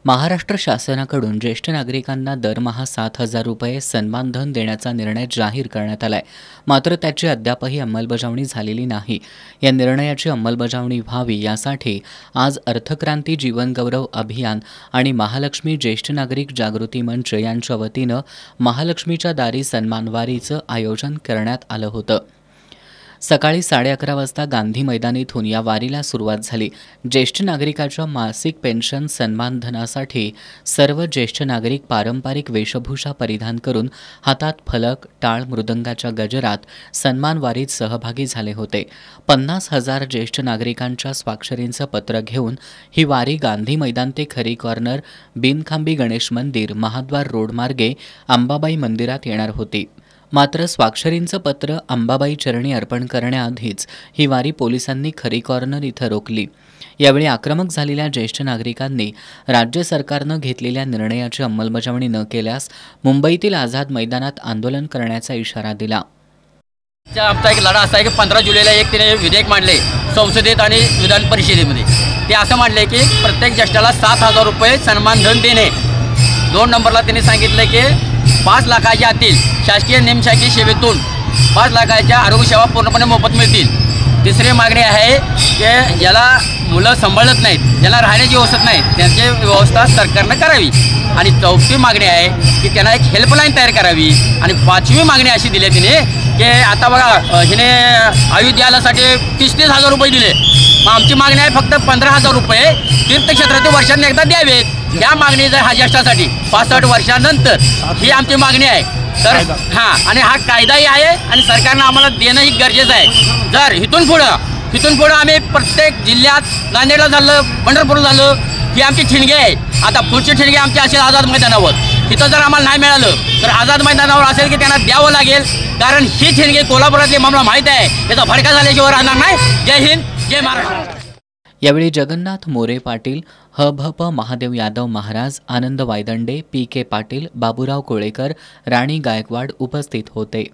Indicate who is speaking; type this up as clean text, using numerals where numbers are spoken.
Speaker 1: महाराष्ट्र शासनाकडून ज्येष्ठ नागरिकांना दरमहा 7,000 रुपये सन्मानधन देण्याचा निर्णय जाहीर करण्यात आलाय. मात्र त्याची अद्यापही अंमलबजावणी झालेली नाही. या निर्णयाची अंमलबजावणी व्हावी यासाठी आज अर्थक्रांती जीवनगौरव अभियान आणि महालक्ष्मी ज्येष्ठ नागरिक जागृती मंच यांच्या वतीनं महालक्ष्मीच्या दारी सन्मानवारीचं आयोजन करण्यात आलं होतं. सकाळी 11:30 वाजता गांधी मैदान इथून या वारीला सुरुवात झाली. ज्येष्ठ नागरिकाच्या मासिक पेन्शन सन्मानधनासाठी सर्व ज्येष्ठ नागरिक पारंपरिक वेशभूषा परिधान करून हातात फलक, टाळ, मृदंगाच्या गजरात सन्मान वारीत सहभागी झाले होते. 50,000 ज्येष्ठ नागरिकांच्या स्वाक्षरींचं पत्र घेऊन ही वारी गांधी मैदान ते खरी कॉर्नर, बिनखांबी गणेश मंदिर, महाद्वार रोड मार्गे अंबाबाई मंदिरात येणार होती. मात्र स्वाक्षरींचं पत्र अंबाबाई चरणी अर्पण करण्याआधीच ही वारी पोलिसांनी खरी कॉर्नर इथं रोखली. यावेळी आक्रमक झालेल्या ज्येष्ठ नागरिकांनी राज्य सरकारनं घेतलेल्या निर्णयाची अंमलबजावणी न केल्यास मुंबईतील आझाद मैदानात आंदोलन करण्याचा इशारा दिला.
Speaker 2: आमचा एक लढा असा आहे की 15 जुलैला तिने विधेयक मांडले संसदेत आणि विधान परिषदेमध्ये. ते असं मांडले की प्रत्येक ज्येष्ठाला 7,000 रुपये सन्मानधन देणे. 2 नंबरला त्यांनी सांगितलं की 5 लाखाच्या आतील शासकीय निमशासकीय सेवेतून 5 लाखाच्या आरोग्य सेवा पूर्णपणे मोफत मिळतील. तिसरी मागणी आहे की ज्याला मुलं सांभाळत नाहीत, ज्याला राहण्याची व्यवस्था नाही, त्यांची व्यवस्था सरकारनं करावी. आणि 4थी मागणी आहे की त्यांना एक हेल्पलाईन तयार करावी. आणि 5वी मागणी अशी दिली तिने की आता बघा हिने अयोध्यासाठी 30,000 रुपये दिले. मग आमची मागणी आहे फक्त 15,000 रुपये तीर्थक्षेत्रातील वर्षांनी एकदा द्यावेत. ह्या मागणी जर हा ज्येष्ठासाठी 65 वर्षानंतर ही आमची मागणी आहे. तर आणि हा कायदाही आहे आणि सरकारनं आम्हाला देणंही गरजेचं आहे. जर इथून पुढं आम्ही प्रत्येक जिल्ह्यात नांदेडला झालं, पंढरपूरला झालं, ही आमची ठिणगी आहे. आता पुढची ठिणगी आमची असेल आझाद मैदानावर. तिथं जर आम्हाला नाही मिळालं तर आझाद मैदानावर असेल की त्यांना द्यावं लागेल. कारण ही ठिणगी कोल्हापुरातली आम्हाला माहीत आहे, याचा फडका झाल्याशिवाय राहणार नाही. जय हिंद, जय महाराष्ट्र.
Speaker 1: यावेळी जगन्नाथ मोरे पाटील, ह.भ.प. महादेव यादव महाराज, आनंद वायदंडे, पी.के. पाटील, बाबूराव कोळेकर, राणी गायकवाड उपस्थित होते.